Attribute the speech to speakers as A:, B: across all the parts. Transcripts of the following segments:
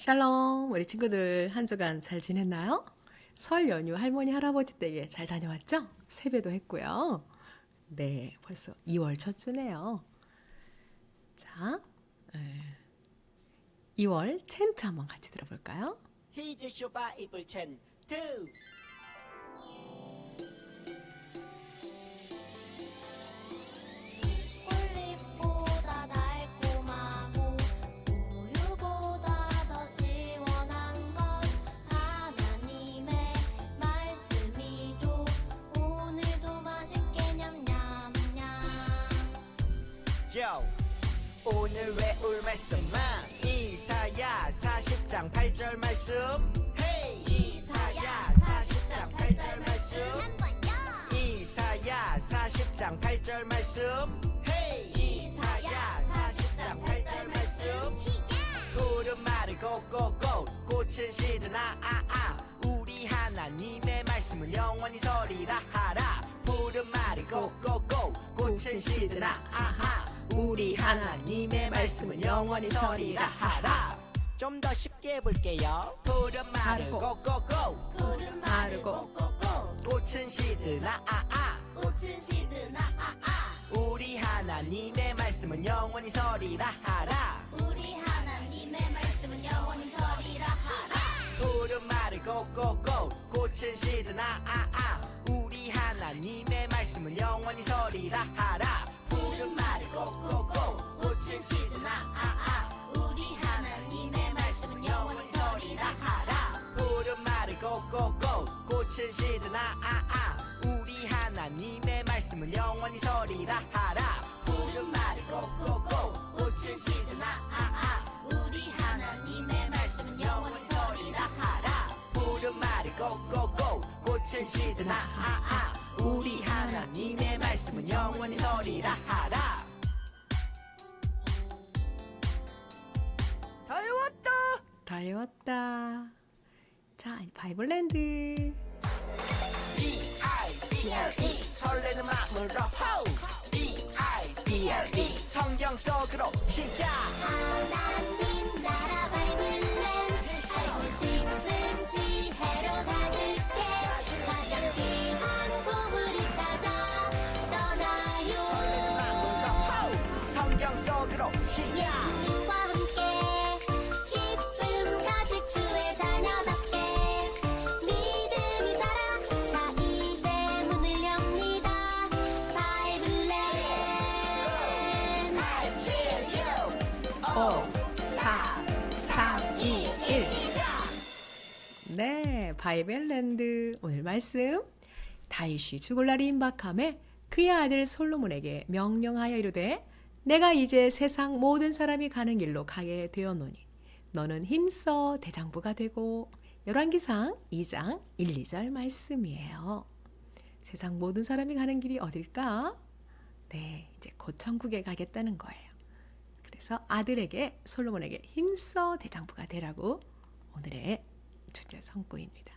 A: 샬롬, 우리 친구들 한 주간 잘 지냈나요? 설 연휴 할머니, 할아버지 댁에 잘 다녀왔죠? 세배도 했고요. 네, 벌써 2월 첫 주네요. 자, 2월 챈트 한번 같이 들어볼까요?
B: 히즈 쇼바 이블 챈트
C: 꿀잎보다 달콤하고 우유보다 더 시원한 건 하나님의 말씀이죠. 오늘도 맛있게 냠냠냠.
B: 요 오늘 외울 말씀은 이사야 40장 8절 말씀 헤이 이사야 40장 8절 말씀 이사야 40장 8절 말씀 헤이 이사야 40장 8절 말씀 푸른 말을 고고고 꽃은 시드나 우리 하나님의 말씀은 영원히 서리라 하라 푸른 말을 고고고 꽃은 시드나 우리 하나님의 말씀은 영원히 서리라 하라 좀 더 쉽게 해볼게요 푸른 말을 고고고
C: 푸른 말을 고고고
B: 꽃은 시드나
C: 꽃은 시드나
B: 우리 하나님의 말씀은 영원히 서리라 하라
C: 우리 하나님의 말씀은 영원히 서리라 하라.
B: 푸른 말을 고고고 꽃은 시드나 우리 하나님의 말씀은 영원히 서리라 하라 푸른 말을 고고고 꽃은 시드나
C: 우리 하나님의 말씀은 영원히 서리라 하라.
B: 푸른 말을 고고고 꽃은 시드나 우리 하나님의 말씀은 영원히 서리라 하라 푸른 말을 고고고 꽃은 시드나
C: 우리 하나님의 말씀은 영원히 서리라 하라.
B: 푸른 말을 고고고 꽃은 시드나 우리 하나님의 말씀은 영원히 서리라 하라 다 외웠다
A: 다 외웠다. 자, 바이블랜드.
B: B-I-B-L-E 설레는 마음으로 호 B-I-B-L-E 성경 속으로 시작
C: 하나님 나라 바이블랜드 알고 싶은 지혜로 가득해 가장 귀한 보물을 찾아 떠나요.
B: 성경 속으로 시작
C: 예수님과 함께 기쁨 가득 주의 자녀답게 믿음이 자라. 자 이제 문을 엽니다. 바이블랜드
A: 5, 4, 3, 2, 1. 네, 바이블랜드 오늘 말씀. 다윗이 죽을 날이 임박함에 그의 아들 솔로몬에게 명령하여 이르되 내가 이제 세상 모든 사람이 가는 길로 가게 되었노니 너는 힘써 대장부가 되고. 열왕기상 2장 1, 2절 말씀이에요. 세상 모든 사람이 가는 길이 어딜까? 네, 이제 곧 천국에 가겠다는 거예요. 그래서 아들에게 솔로몬에게 힘써 대장부가 되라고 오늘의 주제 선구입니다.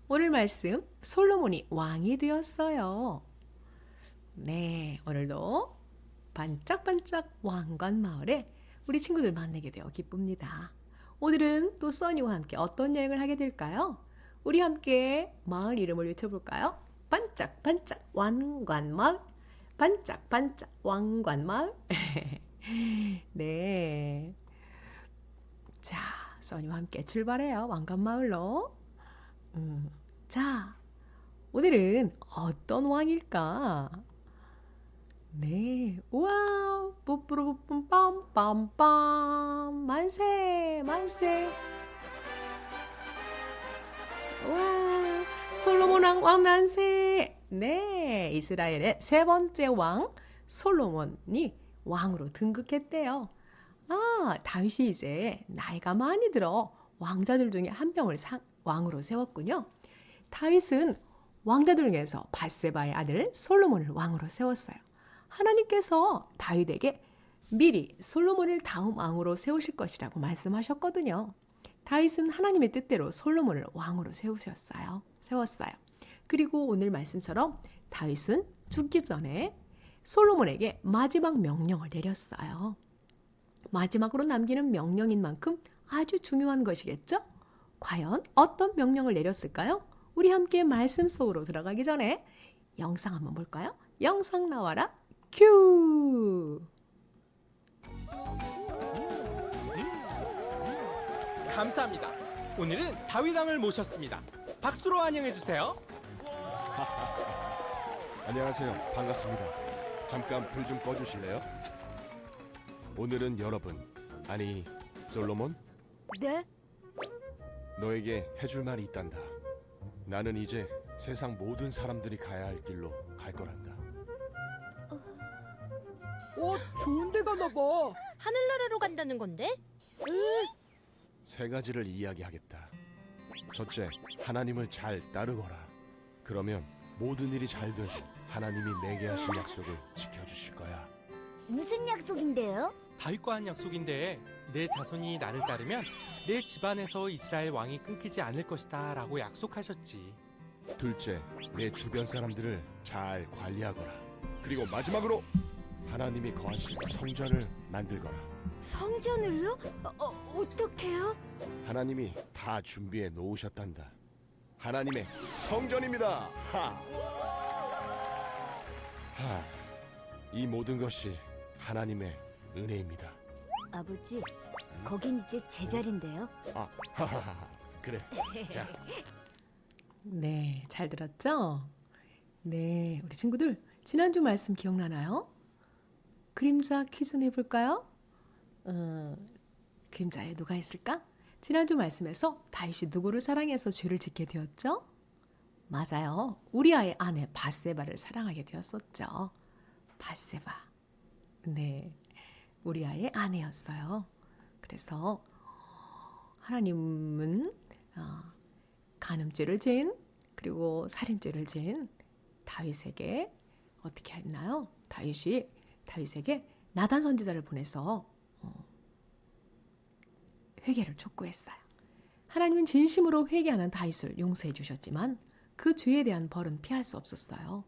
A: 오늘 말씀 솔로몬이 왕이 되었어요. 네, 오늘도 반짝반짝 왕관 마을에 우리 친구들 만나게 되어 기쁩니다. 오늘은 또 써니와 함께 어떤 여행을 하게 될까요? 우리 함께 마을 이름을 외쳐볼까요? 반짝반짝 왕관 마을, 반짝반짝 왕관 마을. 네, 자, 써니와 함께 출발해요. 왕관 마을로. 자, 오늘은 어떤 왕일까? 네, 우와, 뿌뿌르뿌뿜 빰빰빰 만세 만세. 우와, 솔로몬 왕 만세. 네, 이스라엘의 세 번째 왕 솔로몬이 왕으로 등극했대요. 다윗이 이제 나이가 많이 들어 왕자들 중에 한 명을 왕으로 세웠군요. 다윗은 왕자들 중에서 밧세바의 아들 솔로몬을 왕으로 세웠어요. 하나님께서 다윗에게 미리 솔로몬을 다음 왕으로 세우실 것이라고 말씀하셨거든요. 다윗은 하나님의 뜻대로 솔로몬을 왕으로 세웠어요. 그리고 오늘 말씀처럼 다윗은 죽기 전에 솔로몬에게 마지막 명령을 내렸어요. 마지막으로 남기는 명령인 만큼 아주 중요한 것이겠죠? 과연 어떤 명령을 내렸을까요? 우리 함께 말씀 속으로 들어가기 전에 영상 한번 볼까요? 영상 나와라 큐!
D: 감사합니다. 오늘은 다윗 왕을 모셨습니다. 박수로 환영해 주세요.
E: 안녕하세요. 반갑습니다. 잠깐 불 좀 꺼주실래요? 오늘은 여러분, 아니 솔로몬,
F: 네?
E: 너에게 해줄 말이 있단다. 나는 이제 세상 모든 사람들이 가야 할 길로 갈 거란다.
F: 좋은 데 가나 봐.
C: 하늘나라로 간다는 건데?
E: 세 가지를 이야기하겠다. 첫째, 하나님을 잘 따르거라. 그러면 모든 일이 잘 되고 하나님이 내게 하신 약속을 지켜주실 거야.
F: 무슨 약속인데요?
D: 다윗과 한 약속인데 내 자손이 나를 따르면 내 집안에서 이스라엘 왕이 끊기지 않을 것이다 라고 약속하셨지.
E: 둘째, 내 주변 사람들을 잘 관리하거라. 그리고 마지막으로 하나님이 거하실 성전을 만들거라.
F: 성전을요? 어떡해요?
E: 하나님이 다 준비해 놓으셨단다. 하나님의 성전입니다. 이 모든 것이 하나님의 은혜입니다.
F: 아버지, 거긴 이제 제 자리인데요.
E: 그래. 자,
A: 네, 잘 들었죠? 네, 우리 친구들 지난주 말씀 기억나나요? 그림자 퀴즈 내볼까요? 그림자에 누가 있을까? 지난주 말씀에서 다윗이 누구를 사랑해서 죄를 짓게 되었죠? 맞아요. 우리아의 아내 바세바를 사랑하게 되었었죠. 바세바. 네, 우리아의 아내였어요. 그래서 하나님은 간음죄를 지은 그리고 살인죄를 지은 다윗에게 어떻게 했나요? 다윗에게 나단 선지자를 보내서 회개를 촉구했어요. 하나님은 진심으로 회개하는 다윗을 용서해 주셨지만 그 죄에 대한 벌은 피할 수 없었어요.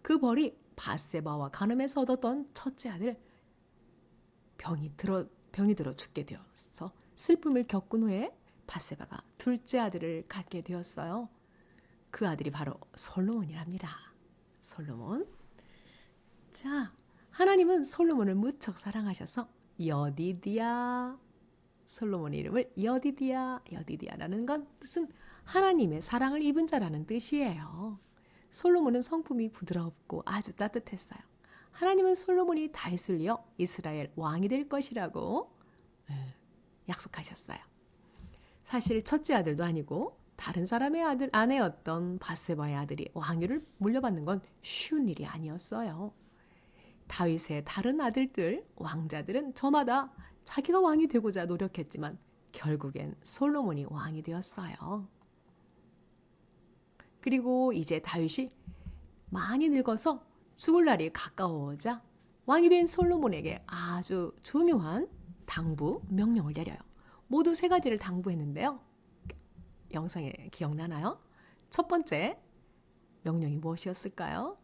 A: 그 벌이 바세바와 간음에서 얻었던 첫째 아들 병이 들어 죽게 되어서 슬픔을 겪은 후에 바세바가 둘째 아들을 갖게 되었어요. 그 아들이 바로 솔로몬이랍니다. 솔로몬. 자, 하나님은 솔로몬을 무척 사랑하셔서 여디디야, 솔로몬의 이름을 여디디야라는 건 뜻은 하나님의 사랑을 입은 자라는 뜻이에요. 솔로몬은 성품이 부드럽고 아주 따뜻했어요. 하나님은 솔로몬이 다윗을 이어 이스라엘 왕이 될 것이라고 약속하셨어요. 사실 첫째 아들도 아니고 다른 사람의 아내였던 바세바의 아들이 왕위를 물려받는 건 쉬운 일이 아니었어요. 다윗의 다른 아들들, 왕자들은 저마다 자기가 왕이 되고자 노력했지만 결국엔 솔로몬이 왕이 되었어요. 그리고 이제 다윗이 많이 늙어서 죽을 날이 가까워오자 왕이 된 솔로몬에게 아주 중요한 당부, 명령을 내려요. 모두 세 가지를 당부했는데요. 영상에 기억나나요? 첫 번째 명령이 무엇이었을까요?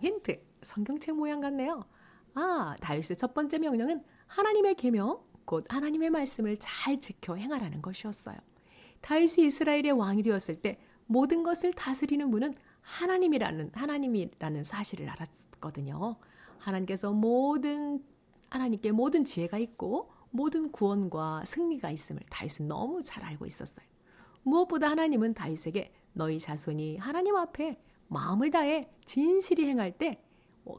A: 힌트, 성경책 모양 같네요. 다윗의 첫 번째 명령은 하나님의 계명, 곧 하나님의 말씀을 잘 지켜 행하라는 것이었어요. 다윗이 이스라엘의 왕이 되었을 때 모든 것을 다스리는 분은 하나님이라는 사실을 알았거든요. 하나님께 모든 지혜가 있고 모든 구원과 승리가 있음을 다윗은 너무 잘 알고 있었어요. 무엇보다 하나님은 다윗에게 너희 자손이 하나님 앞에 마음을 다해 진실히 행할 때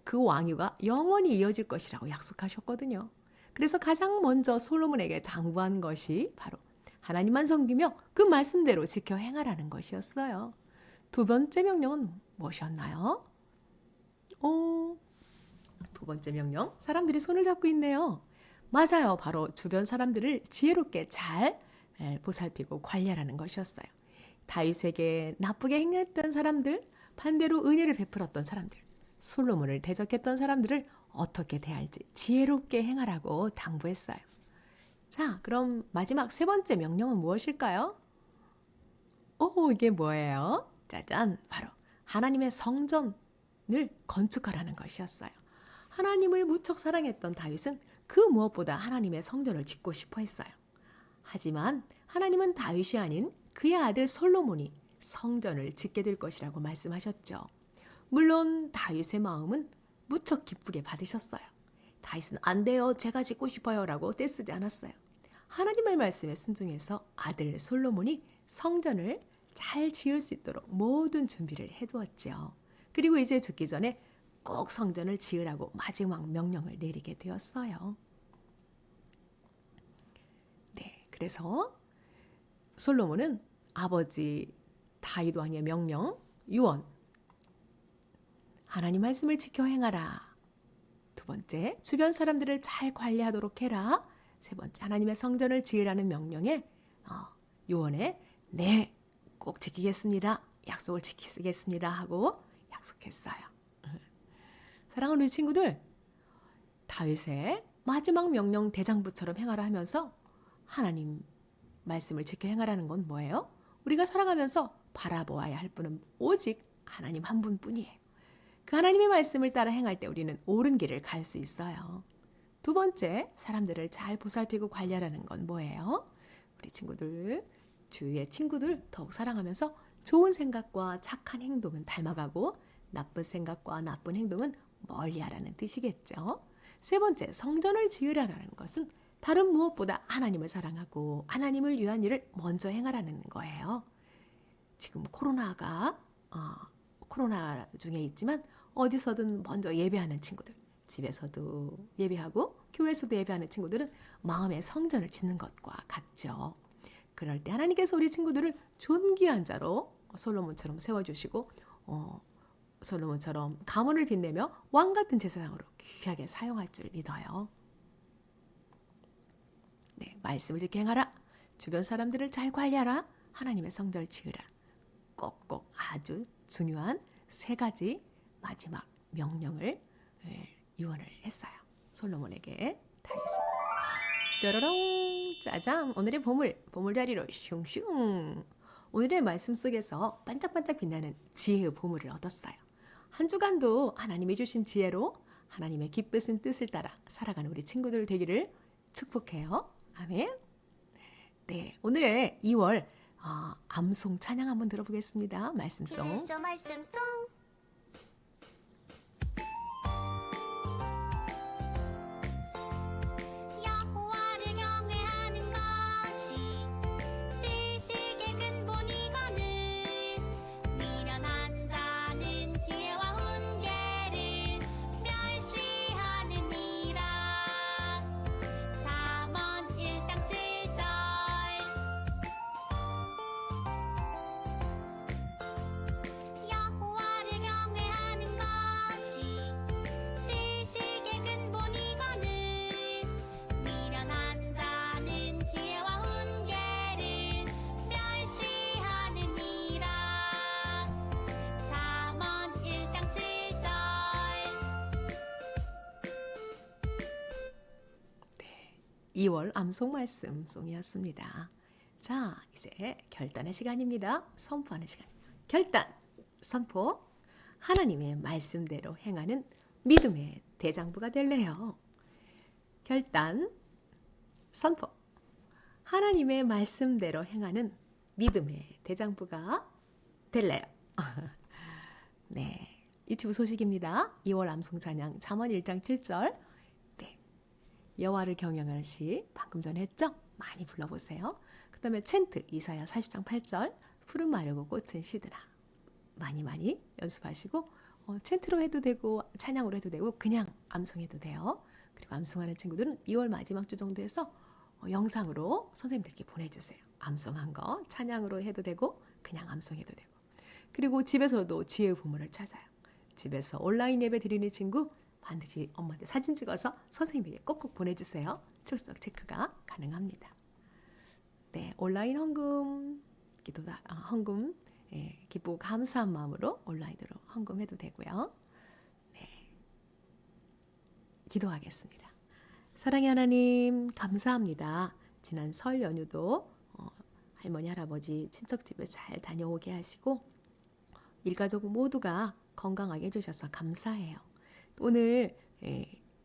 A: 그 왕위가 영원히 이어질 것이라고 약속하셨거든요. 그래서 가장 먼저 솔로몬에게 당부한 것이 바로 하나님만 섬기며 그 말씀대로 지켜 행하라는 것이었어요. 두 번째 명령은 무엇이었나요? 두 번째 명령, 사람들이 손을 잡고 있네요. 맞아요. 바로 주변 사람들을 지혜롭게 잘 보살피고 관리하라는 것이었어요. 다윗에게 나쁘게 행했던 사람들, 반대로 은혜를 베풀었던 사람들, 솔로몬을 대적했던 사람들을 어떻게 대할지 지혜롭게 행하라고 당부했어요. 자, 그럼 마지막 세 번째 명령은 무엇일까요? 이게 뭐예요? 짜잔, 바로 하나님의 성전을 건축하라는 것이었어요. 하나님을 무척 사랑했던 다윗은 그 무엇보다 하나님의 성전을 짓고 싶어 했어요. 하지만 하나님은 다윗이 아닌 그의 아들 솔로몬이 성전을 짓게 될 것이라고 말씀하셨죠. 물론 다윗의 마음은 무척 기쁘게 받으셨어요. 다윗은 안 돼요, 제가 짓고 싶어요 라고 떼쓰지 않았어요. 하나님의 말씀에 순종해서 아들 솔로몬이 성전을 잘 지을 수 있도록 모든 준비를 해두었죠. 그리고 이제 죽기 전에 꼭 성전을 지으라고 마지막 명령을 내리게 되었어요. 네, 그래서 솔로몬은 아버지 다윗 왕의 명령, 유언, 하나님 말씀을 지켜 행하라. 두 번째, 주변 사람들을 잘 관리하도록 해라. 세 번째, 하나님의 성전을 지으라는 명령에 유언에 네, 꼭 지키겠습니다. 약속을 지키겠습니다 하고 약속했어요. 사랑하는 우리 친구들, 다윗의 마지막 명령 대장부처럼 행하라 하면서 하나님 말씀을 지켜 행하라는 건 뭐예요? 우리가 살아가면서 바라보아야 할 분은 오직 하나님 한 분뿐이에요. 그 하나님의 말씀을 따라 행할 때 우리는 옳은 길을 갈 수 있어요. 두 번째, 사람들을 잘 보살피고 관리하라는 건 뭐예요? 우리 친구들, 주위의 친구들 더욱 사랑하면서 좋은 생각과 착한 행동은 닮아가고 나쁜 생각과 나쁜 행동은 멀리하라는 뜻이겠죠. 세 번째, 성전을 지으라는 것은 다른 무엇보다 하나님을 사랑하고 하나님을 위한 일을 먼저 행하라는 거예요. 지금 코로나 중에 있지만 어디서든 먼저 예배하는 친구들, 집에서도 예배하고 교회에서도 예배하는 친구들은 마음의 성전을 짓는 것과 같죠. 그럴 때 하나님께서 우리 친구들을 존귀한 자로 솔로몬처럼 세워주시고 솔로몬처럼 가문을 빛내며 왕 같은 제사장으로 귀하게 사용할 줄 믿어요. 네, 말씀을 지켜 행하라. 주변 사람들을 잘 관리하라. 하나님의 성전을 지으라. 꼭꼭 아주 중요한 세 가지 마지막 명령을 유언을 했어요. 솔로몬에게 다윗은. 뾰로롱 짜잔, 오늘의 보물자리로 슝슝. 오늘의 말씀 속에서 반짝반짝 빛나는 지혜의 보물을 얻었어요. 한 주간도 하나님이 주신 지혜로 하나님의 기쁘신 뜻을 따라 살아가는 우리 친구들 되기를 축복해요. 아멘. 네, 오늘의 2월 암송 찬양 한번 들어보겠습니다. 말씀송.
C: 퀴즈쇼 말씀송. 여호와를 경외하는 것이 지식의 근본이거늘. 미련한 자는 지혜와 훈계를 멸시하느니라. 잠언 1장 7절. 여호와를 경외하는 것이 지식의 근본이거늘. 미련한 자는 지혜와 훈계를 멸시하느니라. 잠언 1장 7절.
A: 2월 암송 말씀 송이었습니다. 자, 이제 결단의 시간입니다. 선포하는 시간. 결단, 선포. 하나님의 말씀대로 행하는 믿음의 대장부가 될래요. 결단, 선포. 하나님의 말씀대로 행하는 믿음의 대장부가 될래요. 네, 유튜브 소식입니다. 2월 암송 찬양 잠언 1장 7절. 네, 여호와를 경외하시 방금 전에 했죠? 많이 불러보세요. 그 다음에 챈트 이사야 40장 8절. 푸른 마르고 꽃은 시드라. 많이 연습하시고 챈트로 해도 되고 찬양으로 해도 되고 그냥 암송해도 돼요. 그리고 암송하는 친구들은 2월 마지막 주 정도 해서 영상으로 선생님들께 보내주세요. 암송한 거 찬양으로 해도 되고 그냥 암송해도 되고. 그리고 집에서도 지혜의 보물을 찾아요. 집에서 온라인 예배 드리는 친구 반드시 엄마한테 사진 찍어서 선생님에게 꼭꼭 보내주세요. 출석 체크가 가능합니다. 네, 온라인 헌금 헌금 기쁘고 감사한 마음으로 온라인으로 헌금해도 되고요. 네, 기도하겠습니다. 사랑의 하나님 감사합니다. 지난 설 연휴도 할머니 할아버지 친척 집에 잘 다녀오게 하시고 일가족 모두가 건강하게 해주셔서 감사해요. 오늘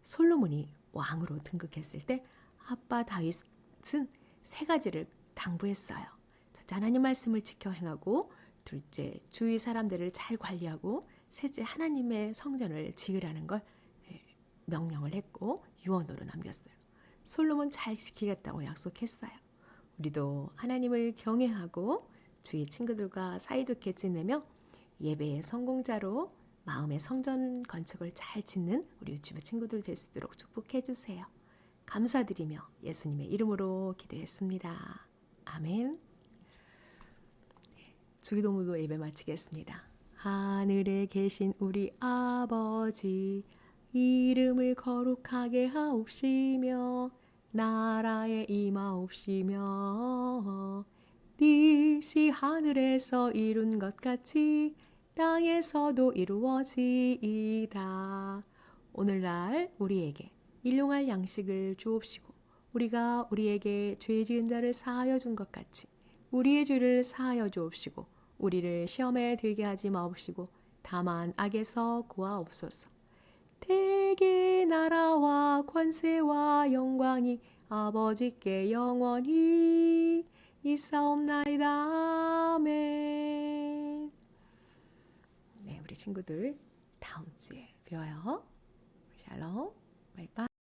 A: 솔로몬이 왕으로 등극했을 때 아빠 다윗은 세 가지를 당부했어요. 첫째, 하나님 말씀을 지켜 행하고, 둘째, 주위 사람들을 잘 관리하고, 셋째, 하나님의 성전을 지으라는 걸 명령을 했고 유언으로 남겼어요. 솔로몬 잘 지키겠다고 약속했어요. 우리도 하나님을 경외하고 주위 친구들과 사이좋게 지내며 예배의 성공자로 마음의 성전 건축을 잘 짓는 우리 유치부 친구들 될 수 있도록 축복해 주세요. 감사드리며 예수님의 이름으로 기도했습니다. 아멘. 주기도문으로 예배 마치겠습니다. 하늘에 계신 우리 아버지, 이름을 거룩하게 하옵시며 나라에 임하옵시며 뜻이 하늘에서 이룬 것 같이 땅에서도 이루어지이다. 오늘날 우리에게 일용할 양식을 주옵시고 우리가 우리에게 죄 지은 자를 사하여 준 것 같이 우리의 죄를 사하여 주옵시고 우리를 시험에 들게 하지 마옵시고 다만 악에서 구하옵소서. 대개 나라와 권세와 영광이 아버지께 영원히 있사옵나이다. 아멘. 네, 우리 친구들 다음 주에 봬요. 샬롬. 바이바이.